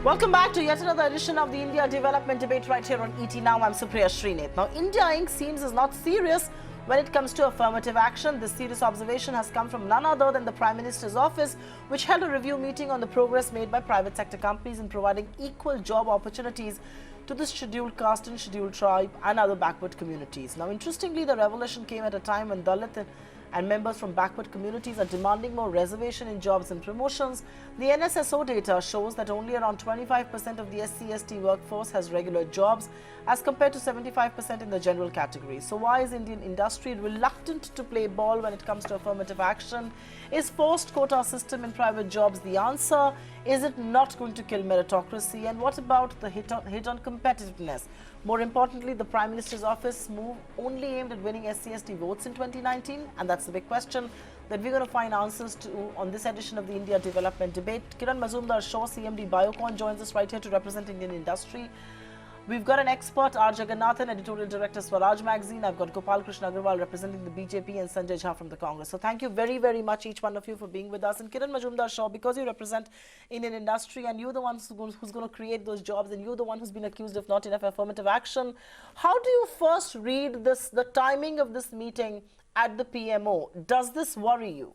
Welcome back to yet another edition of the India Development Debate right here on ET Now. I'm Supriya Shrinate. Now, India Inc. seems is not serious when it comes to affirmative action. This serious observation has come from none other than the Prime Minister's office, which held a review meeting on the progress made by private sector companies in providing equal job opportunities to the scheduled caste and scheduled tribe and other backward communities. Now, interestingly, the revelation came at a time when Dalit and members from backward communities are demanding more reservation in jobs and promotions. The NSSO data shows that only around 25% of the SC/ST workforce has regular jobs as compared to 75% in the general category. So why is Indian industry reluctant to play ball when it comes to affirmative action? Is forced quota system in private jobs the answer? Is it not going to kill meritocracy? And what about the hit on competitiveness? More importantly, the Prime Minister's office move only aimed at winning SC/ST votes in 2019, and that's the big question that we're going to find answers to on this edition of the India Development Debate. Kiran Mazumdar-Shaw, CMD Biocon, joins us right here to represent Indian industry. We've got an expert, R. Jagannathan, editorial director, Swaraj Magazine. I've got Gopal Krishna Agarwal representing the BJP and Sanjay Jha from the Congress. So thank you very, very much, each one of you, for being with us. And Kiran Mazumdar-Shaw, because you represent Indian industry and you're the one who's going to create those jobs and you're the one who's been accused of not enough affirmative action, how do you first read this, the timing of this meeting at the PMO? Does this worry you?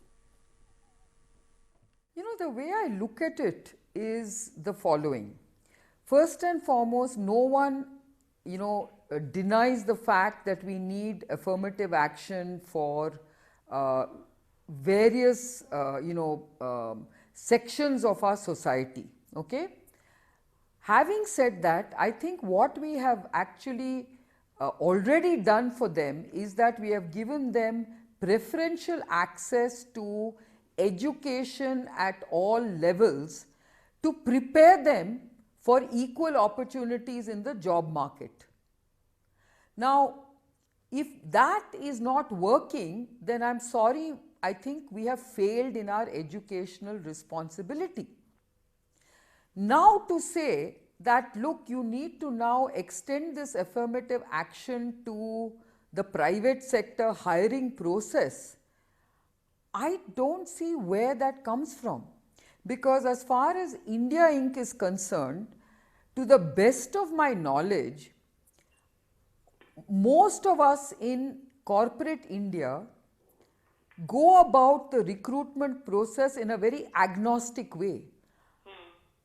You know, the way I look at it is the following. First and foremost, no one, denies the fact that we need affirmative action for various, sections of our society. Okay. Having said that, I think what we have actually already done for them is that we have given them preferential access to education at all levels to prepare them for equal opportunities in the job market. Now, if that is not working, then I'm sorry, I think we have failed in our educational responsibility. Now to say that, look, you need to now extend this affirmative action to the private sector hiring process, I don't see where that comes from. Because as far as India Inc. is concerned, to the best of my knowledge, most of us in corporate India go about the recruitment process in a very agnostic way.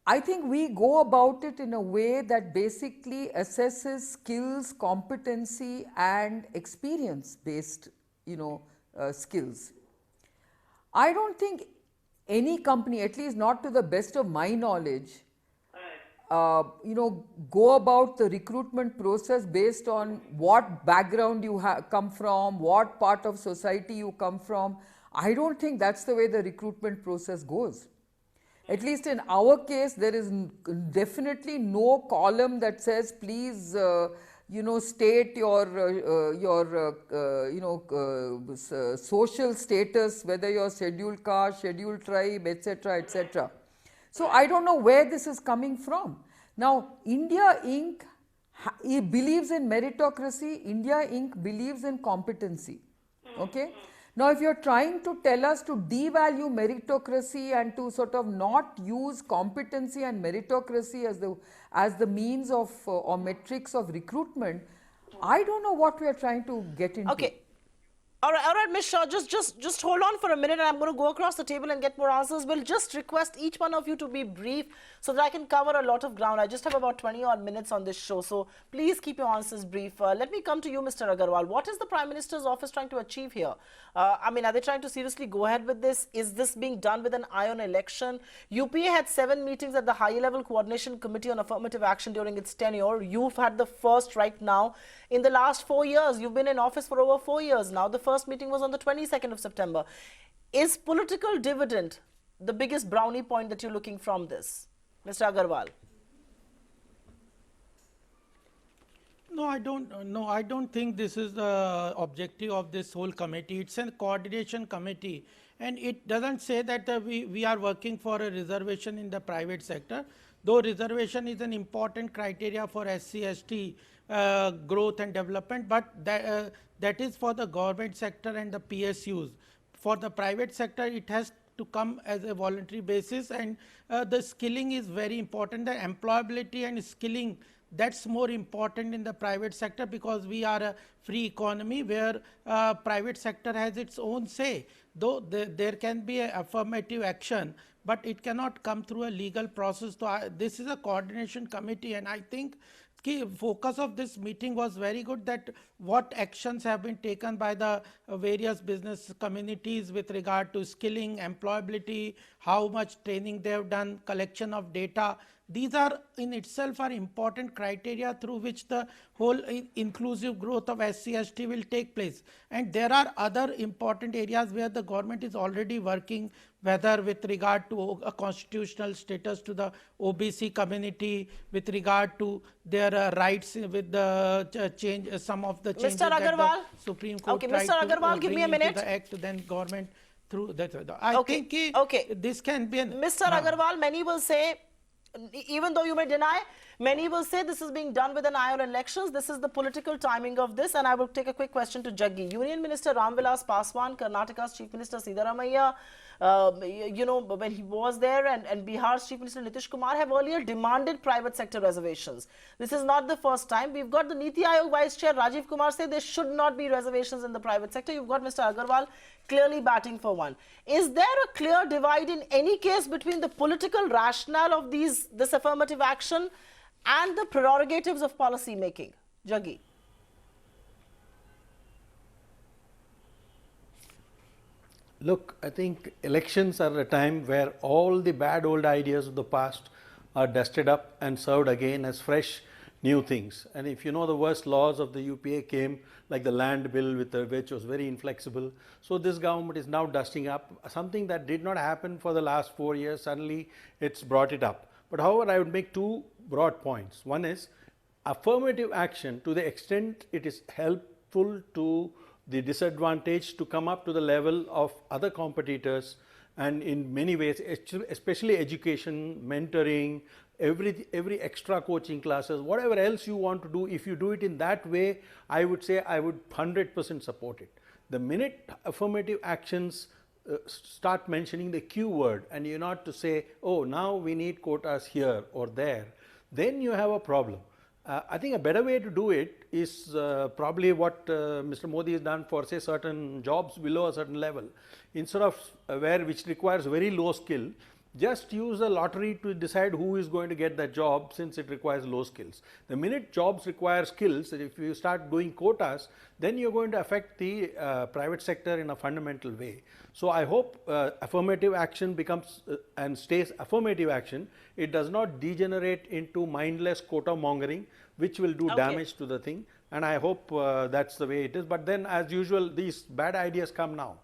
I think we go about it in a way that basically assesses skills, competency and experience based, skills. I don't think any company, at least not to the best of my knowledge, go about the recruitment process based on what background you come from, what part of society you come from. I don't think that's the way the recruitment process goes. At least in our case, there is definitely no column that says, please, state your social status, whether you're scheduled caste, scheduled tribe, etc., etc. So I don't know where this is coming from. Now, India Inc. believes in meritocracy, India Inc. believes in competency. Okay? Now, if you're trying to tell us to devalue meritocracy and to sort of not use competency and meritocracy as the means of or metrics of recruitment, I don't know what we are trying to get into. Okay. All right, Ms. Shaw, just hold on for a minute and I'm going to go across the table and get more answers. We'll just request each one of you to be brief so that I can cover a lot of ground. I just have about 20 odd minutes on this show, so please keep your answers brief. Let me come to you, Mr. Agarwal. What is the Prime Minister's office trying to achieve here? Are they trying to seriously go ahead with this? Is this being done with an eye on election? UPA had 7 meetings at the high-level coordination committee on affirmative action during its tenure. You've had the first right now. In the last 4 years, you've been in office for over 4 years now. The first meeting was on the 22nd of September. Is political dividend the biggest brownie point that you're looking from this? Mr. Agarwal. No, I don't think this is the objective of this whole committee. It's a coordination committee and it doesn't say that we are working for a reservation in the private sector, though reservation is an important criteria for SC/ST growth and development, but that is for the government sector and the PSUs. For the private sector, it has to come as a voluntary basis, and the skilling is very important. The employability and skilling, that's more important in the private sector, because we are a free economy where private sector has its own say. Though there can be a affirmative action, but it cannot come through a legal process. So this is a coordination committee, and I think key focus of this meeting was very good, that what actions have been taken by the various business communities with regard to skilling, employability, how much training they have done, collection of data. These are in itself are important criteria through which the whole inclusive growth of SC/ST will take place. And there are other important areas where the government is already working, whether with regard to a constitutional status to the OBC community, with regard to their rights with the change, some of the changes Mr. that Agarwal. the Supreme Court Okay, tried Mr. to Agarwal, give me a bring into minute. the act, then government through that. I Okay, think okay. this can be an Mr. Agarwal, many will say, even though you may deny, many will say this is being done with an eye on elections. This is the political timing of this. And I will take a quick question to Jaggi. Union Minister Ramvilas Paswan, Karnataka's Chief Minister Siddharamaiah, you know, when he was there, and Bihar's Chief Minister Nitish Kumar have earlier demanded private sector reservations. This is not the first time. We've got the Niti Aayog Vice Chair Rajiv Kumar say there should not be reservations in the private sector. You've got Mr. Agarwal clearly batting for one. Is there a clear divide in any case between the political rationale of this affirmative action and the prerogatives of policy making? Jaggi. Look, I think elections are a time where all the bad old ideas of the past are dusted up and served again as fresh new things. And if you know, the worst laws of the UPA came, like the land bill, which was very inflexible. So this government is now dusting up something that did not happen for the last 4 years. Suddenly it's brought it up. But however, I would make two broad points. One is affirmative action, to the extent it is helpful to the disadvantaged to come up to the level of other competitors, and in many ways, especially education, mentoring, every extra coaching classes, whatever else you want to do, if you do it in that way, I would say I would 100% support it. The minute affirmative actions start mentioning the Q word, and you're not to say, oh, now we need quotas here or there, then you have a problem. I think a better way to do it is probably what Mr. Modi has done for, say, certain jobs below a certain level. Instead of which requires very low skill, just use a lottery to decide who is going to get that job, since it requires low skills. The minute jobs require skills, if you start doing quotas, then you're going to affect the private sector in a fundamental way. So I hope affirmative action becomes and stays affirmative action. It does not degenerate into mindless quota mongering, which will do damage to the thing. And I hope that's the way it is. But then, as usual, these bad ideas come now.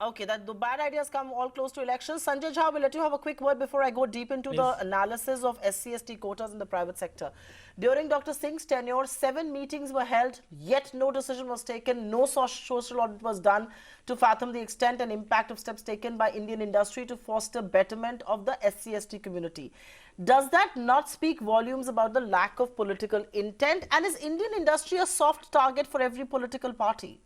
Okay, that the bad ideas come all close to elections. Sanjay Jha, we'll let you have a quick word before I go deep into the analysis of SC/ST quotas in the private sector. During Dr. Singh's tenure, 7 meetings were held, yet no decision was taken, no social audit was done to fathom the extent and impact of steps taken by Indian industry to foster betterment of the SC/ST community. Does that not speak volumes about the lack of political intent? And is Indian industry a soft target for every political party?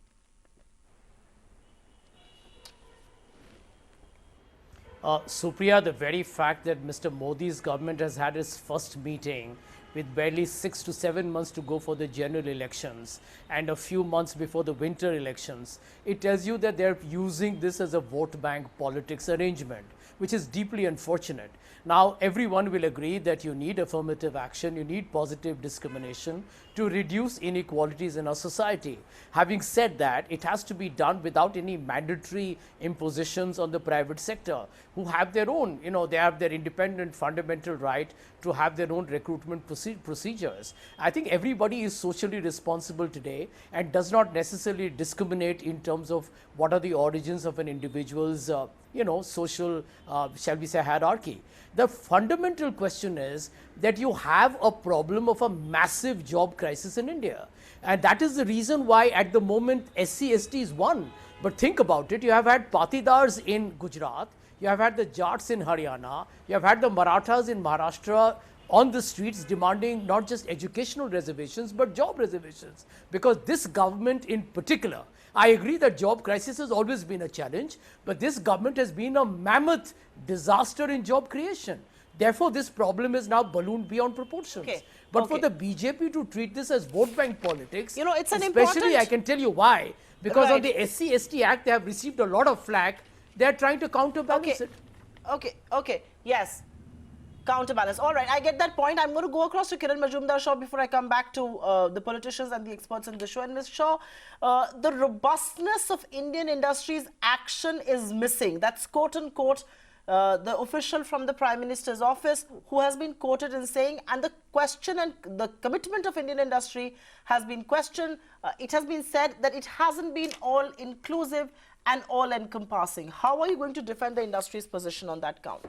Supriya, the very fact that Mr. Modi's government has had its first meeting with barely 6 to 7 months to go for the general elections and a few months before the winter elections, it tells you that they're using this as a vote bank politics arrangement, which is deeply unfortunate. Now, everyone will agree that you need affirmative action, you need positive discrimination to reduce inequalities in our society. Having said that, it has to be done without any mandatory impositions on the private sector, who have their own, they have their independent fundamental right to have their own recruitment procedures. I think everybody is socially responsible today and does not necessarily discriminate in terms of what are the origins of an individual's social, shall we say, hierarchy. The fundamental question is that you have a problem of a massive job crisis in India. And that is the reason why at the moment SC/ST is one. But think about it, you have had Patidars in Gujarat, you have had the Jats in Haryana, you have had the Marathas in Maharashtra on the streets demanding not just educational reservations but job reservations, because this government in particular, I agree that job crisis has always been a challenge, but this government has been a mammoth disaster in job creation. Therefore, this problem is now ballooned beyond proportions. Okay. But Okay. for the BJP to treat this as vote bank politics, You know, it's an especially important- I can tell you why, because on Right. the SC/ST Act they have received a lot of flack. They are trying to counterbalance Okay. it. Okay. Yes. Counterbalance. All right, I get that point. I'm going to go across to Kiran Majumdar Shaw before I come back to the politicians and the experts in the show. And Ms. Shaw, the robustness of Indian industry's action is missing. That's quote unquote the official from the Prime Minister's office who has been quoted in saying, and the question and the commitment of Indian industry has been questioned. It has been said that it hasn't been all inclusive and all encompassing. How are you going to defend the industry's position on that count?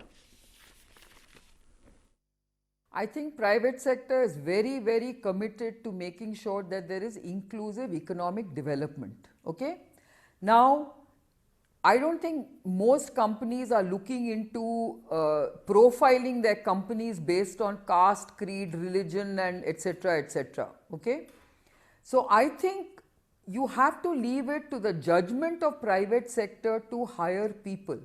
I think private sector is very, very committed to making sure that there is inclusive economic development. Okay? Now, I don't think most companies are looking into profiling their companies based on caste, creed, religion, and etc. etc. Okay? So I think you have to leave it to the judgment of private sector to hire people.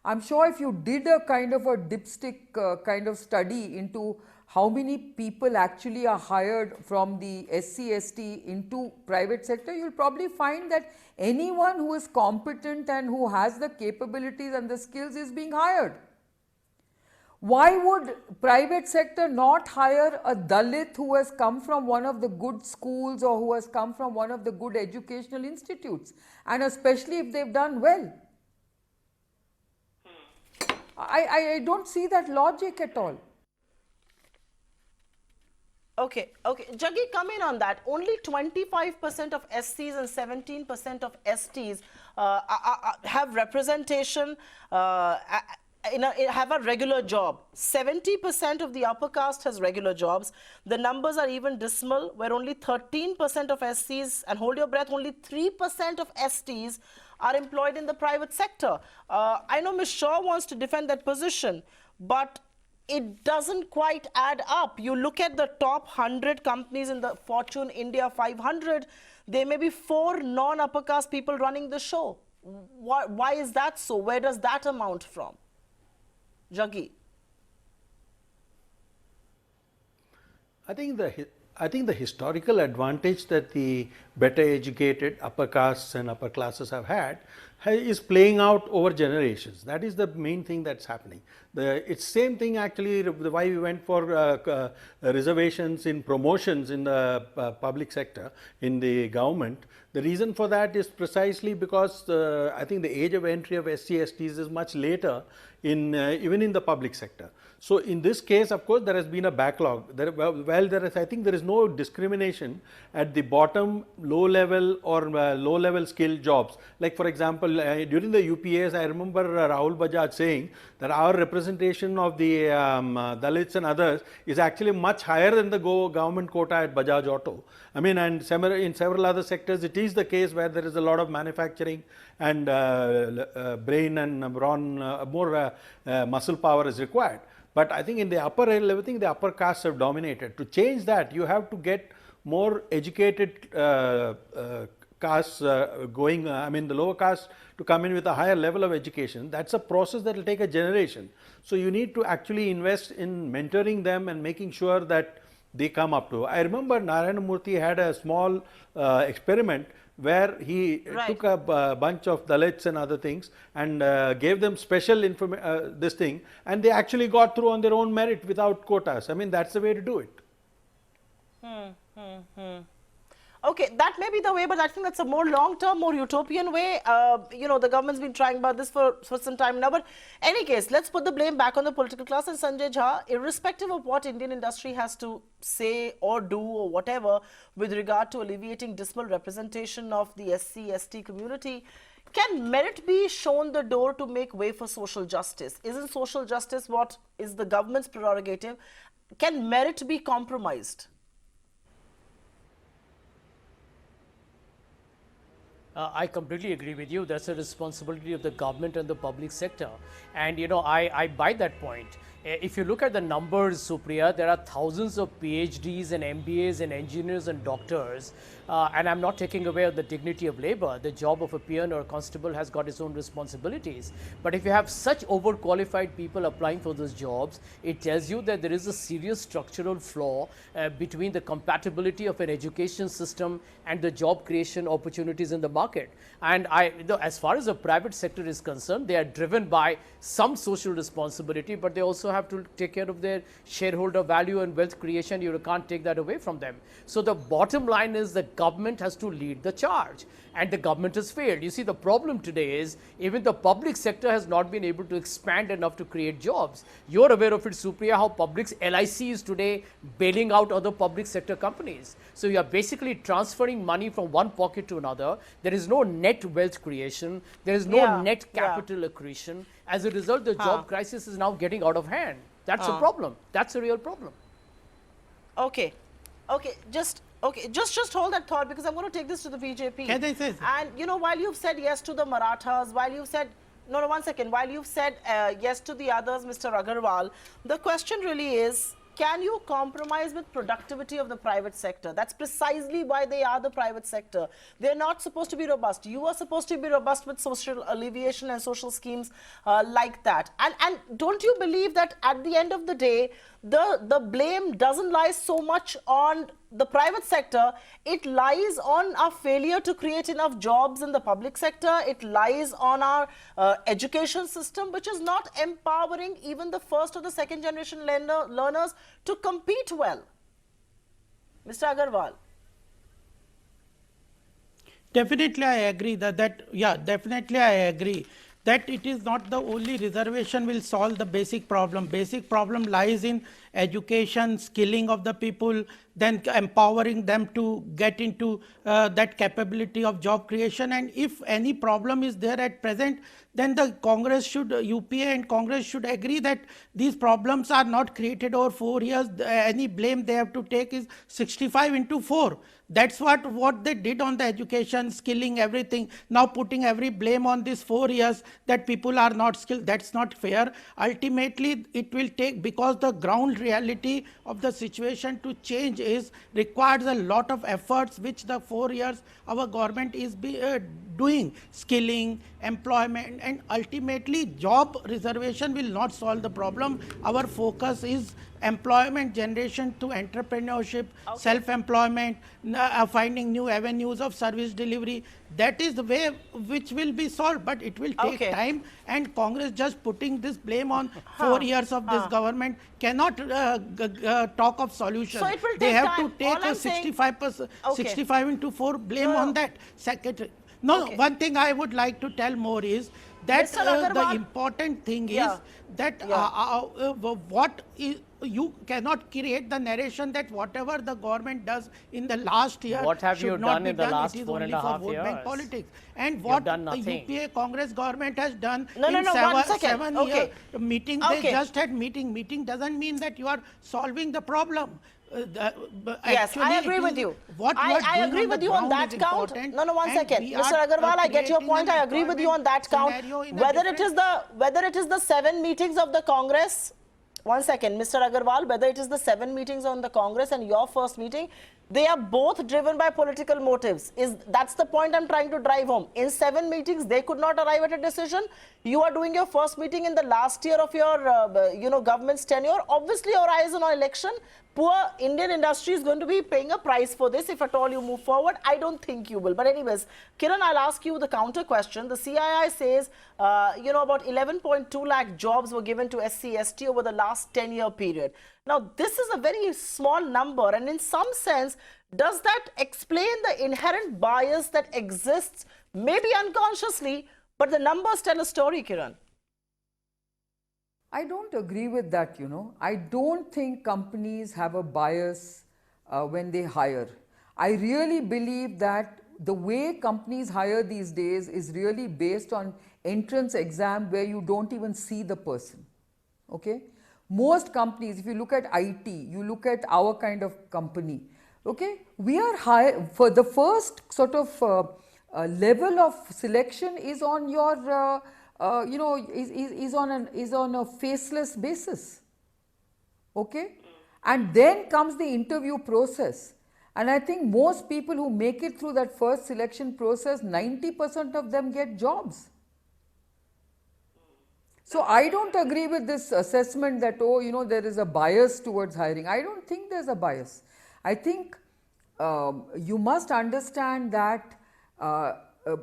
I'm sure if you did a kind of a dipstick kind of study into how many people actually are hired from the SC/ST into private sector, you'll probably find that anyone who is competent and who has the capabilities and the skills is being hired. Why would private sector not hire a Dalit who has come from one of the good schools or who has come from one of the good educational institutes, and especially if they've done well? I don't see that logic at all. Okay. Jaggi, come in on that. Only 25% of SCs and 17% of STs have representation, have a regular job. 70% of the upper caste has regular jobs. The numbers are even dismal, where only 13% of SCs, and hold your breath, only 3% of STs are employed in the private sector. I know Ms. Shaw wants to defend that position, but it doesn't quite add up. You look at the top 100 companies in the Fortune India 500, there may be 4 non-upper caste people running the show. Why is that so? Where does that amount from? Jaggi. I think the historical advantage that the better educated upper castes and upper classes have had is playing out over generations. That is the main thing that's happening. It's same thing actually why we went for reservations in promotions in the public sector, in the government. The reason for that is precisely because I think the age of entry of SC/STs is much later in even in the public sector. So in this case, of course, there has been a backlog. I think there is no discrimination at the bottom, low level or low level skill jobs. Like for example, during the UPAs, I remember Rahul Bajaj saying that our representation of the Dalits and others is actually much higher than the government quota at Bajaj Auto. I mean, and in several other sectors, it is the case where there is a lot of manufacturing and brain and brawn, more muscle power is required. But I think in the upper level, I think the upper castes have dominated. To change that, you have to get more educated castes going, I mean the lower castes to come in with a higher level of education. That's a process that will take a generation. So you need to actually invest in mentoring them and making sure that they come up to. I remember Narayana Murthy had a small experiment where he took a bunch of Dalits and other things and gave them special this thing, and they actually got through on their own merit without quotas. I mean, that's the way to do it. Okay, that may be the way, but I think that's a more long-term, more utopian way. You know, the government's been trying about this for some time now. But any case, let's put the blame back on the political class. And Sanjay Jha, irrespective of what Indian industry has to say or do or whatever with regard to alleviating dismal representation of the SC/ST community, can merit be shown the door to make way for social justice? Isn't social justice what is the government's prerogative? Can merit be compromised? I completely agree with you. That's a responsibility of the government and the public sector. And, you know, I buy that point. If you look at the numbers, Supriya, there are thousands of PhDs and MBAs and engineers and doctors, and I'm not taking away the dignity of labor. The job of a peon or a constable has got its own responsibilities. But if you have such overqualified people applying for those jobs, it tells you that there is a serious structural flaw between the compatibility of an education system and the job creation opportunities in the market. And as far as the private sector is concerned, they are driven by some social responsibility, but they also have to take care of their shareholder value and wealth creation. You can't take that away from them. So the bottom line is the government has to lead the charge, and the government has failed. You see, the problem today is even the public sector has not been able to expand enough to create jobs. You're aware of it, Supriya, how public LIC is today bailing out other public sector companies. So you are basically transferring money from one pocket to another. There is no net wealth creation. There is no net capital accretion. As a result, the job crisis is now getting out of hand. That's a problem. That's a real problem. Okay. Okay. Just hold that thought, because I'm going to take this to the BJP. Can I say? And you know, while you've said yes to the Marathas, while you've said no, 1 second, while you've said yes to the others, Mr. Agarwal, the question really is, can you compromise with productivity of the private sector? That's precisely why they are the private sector. They're not supposed to be robust. You are supposed to be robust with social alleviation and social schemes like that. And don't you believe that at the end of the day, the blame doesn't lie so much on the private sector, it lies on our failure to create enough jobs in the public sector. It lies on our education system, which is not empowering even the first or the second generation learners to compete well. Mr. Agarwal. Definitely I agree definitely I agree that it is not the only reservation will solve the basic problem. Basic problem lies in education, skilling of the people, then empowering them to get into that capability of job creation. And if any problem is there at present, then the Congress should, UPA and Congress should agree that these problems are not created over 4 years. Any blame they have to take is 65 into 4. That's what they did on the education, skilling, everything. Now putting every blame on these 4 years that people are not skilled, that's not fair. Ultimately, it will take, because the ground reality of the situation to change requires a lot of efforts, which the 4 years our government is doing. Skilling, employment, and ultimately job reservation will not solve the problem. Our focus is employment generation to entrepreneurship, self-employment, finding new avenues of service delivery. That is the way which will be solved, but it will take time, and Congress just putting this blame on 4 years of this government cannot talk of solution. So it will take they have time. to take a 65%, 65 into 4 blame on that. Secretary. One thing I would like to tell more is that the important thing is that what is, you cannot create the narration that whatever the government does in the last year what have you done in the last 4.5 years? Bank politics. And what the UPA Congress government has done in 7 year meeting, they just had meeting. Meeting doesn't mean that you are solving the problem. Yes, I agree with you. I agree with you on that count. No, 1 second. Mr. Agarwal, I get your point. I agree with you on that count. Whether it is the 7 meetings of the Congress, 1 second, Mr. Agarwal, whether it is the 7 meetings on the Congress and your first meeting, they are both driven by political motives. That's the point I'm trying to drive home. In 7 meetings, they could not arrive at a decision. You are doing your first meeting in the last year of your government's tenure. Obviously, your eyes on election. Poor Indian industry is going to be paying a price for this if at all you move forward. I don't think you will. But anyways, Kiran, I'll ask you the counter question. The CII says, about 11.2 lakh jobs were given to SC/ST over the last 10-year period. Now, this is a very small number, and in some sense, does that explain the inherent bias that exists, maybe unconsciously, but the numbers tell a story, Kiran? I don't agree with that, I don't think companies have a bias when they hire. I really believe that the way companies hire these days is really based on entrance exam where you don't even see the person, okay? Most companies, if you look at IT, you look at our kind of company, okay? We are high, for the first sort of level of selection is on your, is on a faceless basis. Okay? And then comes the interview process. And I think most people who make it through that first selection process, 90% of them get jobs. So I don't agree with this assessment that, oh, there is a bias towards hiring. I don't think there's a bias. I think you must understand that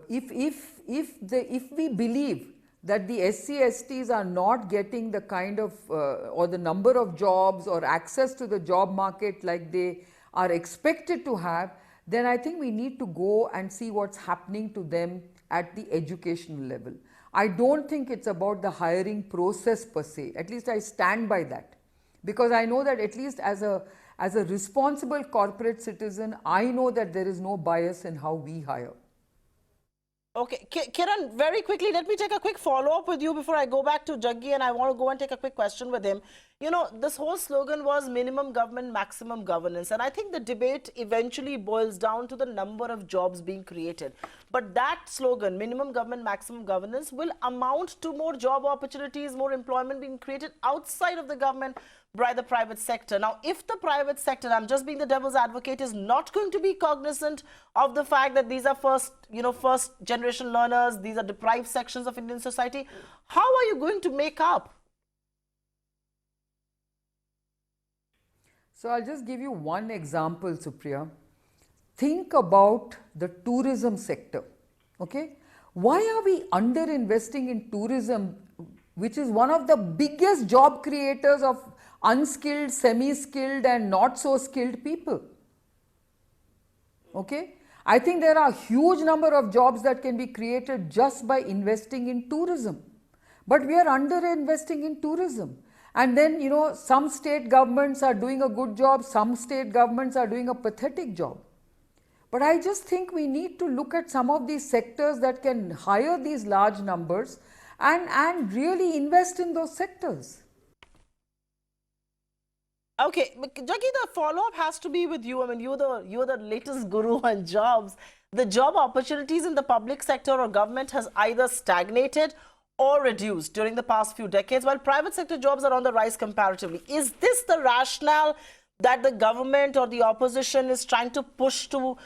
if we believe that the SC/STs are not getting the kind of or the number of jobs or access to the job market like they are expected to have, then I think we need to go and see what's happening to them at the educational level. I don't think it's about the hiring process per se. At least I stand by that, because I know that at least as a responsible corporate citizen, I know that there is no bias in how we hire. Okay, Kiran, very quickly, let me take a quick follow-up with you before I go back to Jaggi, and I want to go and take a quick question with him. This whole slogan was minimum government, maximum governance, and I think the debate eventually boils down to the number of jobs being created. But that slogan, minimum government, maximum governance, will amount to more job opportunities, more employment being created outside of the government by the private sector. Now, if the private sector, I'm just being the devil's advocate, is not going to be cognizant of the fact that these are first generation learners, these are deprived sections of Indian society, how are you going to make up? So I'll just give you one example, Supriya. Think about the tourism sector. Okay? Why are we under-investing in tourism, which is one of the biggest job creators of unskilled, semi-skilled and not so skilled people? Okay? I think there are a huge number of jobs that can be created just by investing in tourism. But we are under-investing in tourism. And then, some state governments are doing a good job, some state governments are doing a pathetic job. But I just think we need to look at some of these sectors that can hire these large numbers and really invest in those sectors. Okay, Jaggi, the follow-up has to be with you. I mean, you're the latest guru on jobs. The job opportunities in the public sector or government has either stagnated or reduced during the past few decades, while private sector jobs are on the rise comparatively. Is this the rationale that the government or the opposition is trying to push to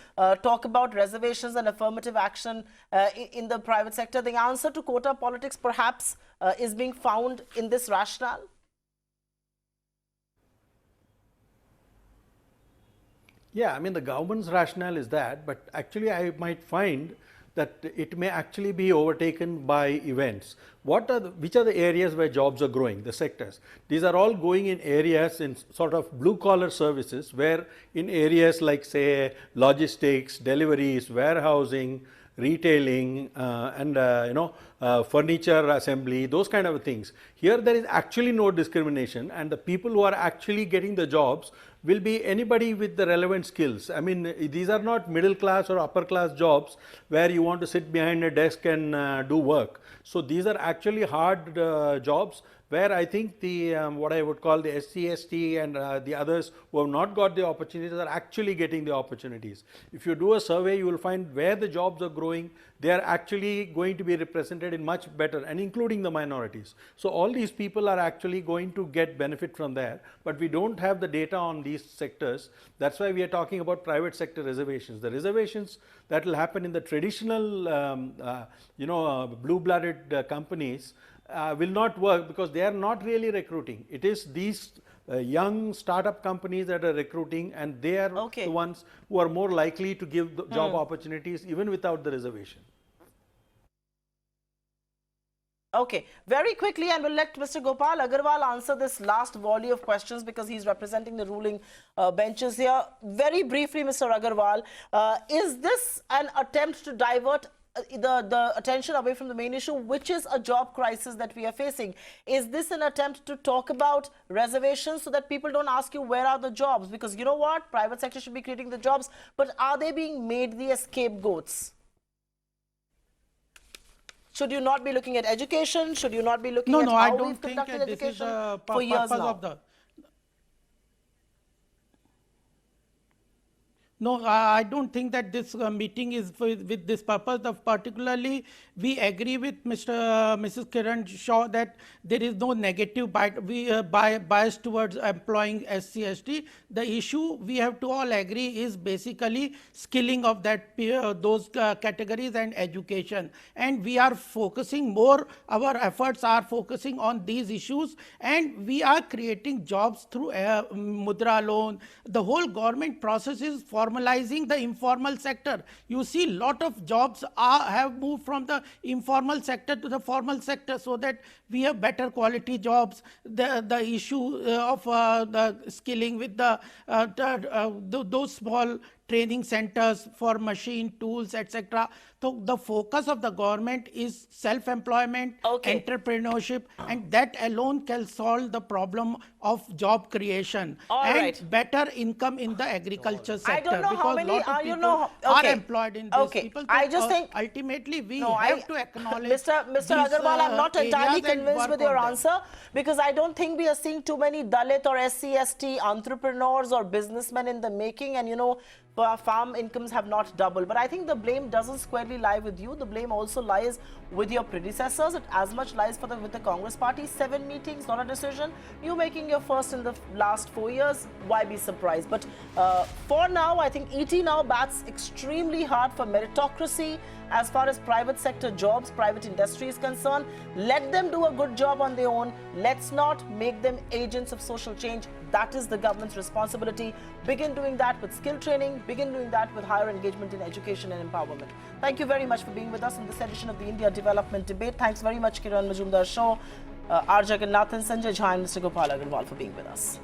talk about reservations and affirmative action in the private sector? The answer to quota politics perhaps is being found in this rationale? Yeah, I mean, the government's rationale is that, but actually I might find that it may actually be overtaken by events. Which are the areas where jobs are growing, the sectors? These are all going in areas in sort of blue collar services, where in areas like, say, logistics, deliveries, warehousing, retailing, and furniture assembly, those kind of things. Here there is actually no discrimination, and the people who are actually getting the jobs will be anybody with the relevant skills. I mean, these are not middle class or upper class jobs where you want to sit behind a desk and do work. So these are actually hard jobs where I think the what I would call the SC/ST and the others who have not got the opportunities are actually getting the opportunities. If you do a survey, you will find where the jobs are growing, they are actually going to be represented in much better, and including the minorities. So all these people are actually going to get benefit from there, but we don't have the data on these sectors. That's why we are talking about private sector reservations. The reservations that will happen in the traditional blue-blooded companies will not work, because they are not really recruiting. It is these young startup companies that are recruiting, and they are the ones who are more likely to give the job opportunities even without the reservation. Okay, very quickly, and we'll let Mr. Gopal Agarwal answer this last volley of questions because he's representing the ruling benches here. Very briefly, Mr. Agarwal, is this an attempt to divert the attention away from the main issue, which is a job crisis that we are facing? Is this an attempt to talk about reservations so that people don't ask you where are the jobs? Because you know what, private sector should be creating the jobs, but are they being made the scapegoats? Should you not be looking at education? Should you not be looking at how we've conducted education for years now? No, I don't think that this meeting is with this purpose. Particularly, we agree with Mrs. Kiran Shaw that there is no negative bias towards employing SC/ST. The issue we have to all agree is basically skilling of those categories and education. And we are focusing more. Our efforts are focusing on these issues, and we are creating jobs through Mudra loan. The whole government process is formalizing the informal sector. You see, lot of jobs have moved from the informal sector to the formal sector, so that we have better quality jobs. The issue of the skilling with those small training centers for machine tools, etc. So the focus of the government is self-employment, entrepreneurship, and that alone can solve the problem of job creation better income in the agriculture sector. I don't know because how many lot of people are employed in this. People, I just think ultimately we have to acknowledge Mr. Agarwal, I'm not entirely convinced with your answer, because I don't think we are seeing too many Dalit or SC/ST entrepreneurs or businessmen in the making, and farm incomes have not doubled. But I think the blame doesn't squarely lie with you. The blame also lies with your predecessors. It as much lies with the Congress party. 7 meetings, not a decision. You making your first in the last 4 years. Why be surprised? But for now, I think ET now bats extremely hard for meritocracy as far as private sector jobs, private industry is concerned. Let them do a good job on their own. Let's not make them agents of social change. That is the government's responsibility. Begin doing that with skill training. Begin doing that with higher engagement in education and empowerment. Thank you very much for being with us in this edition of the India Development Debate. Thanks very much, Kiran Majumdar Shaw, R. Jagannathan, Sanjay Jha, and Mr. Gopal Agarwal for being with us.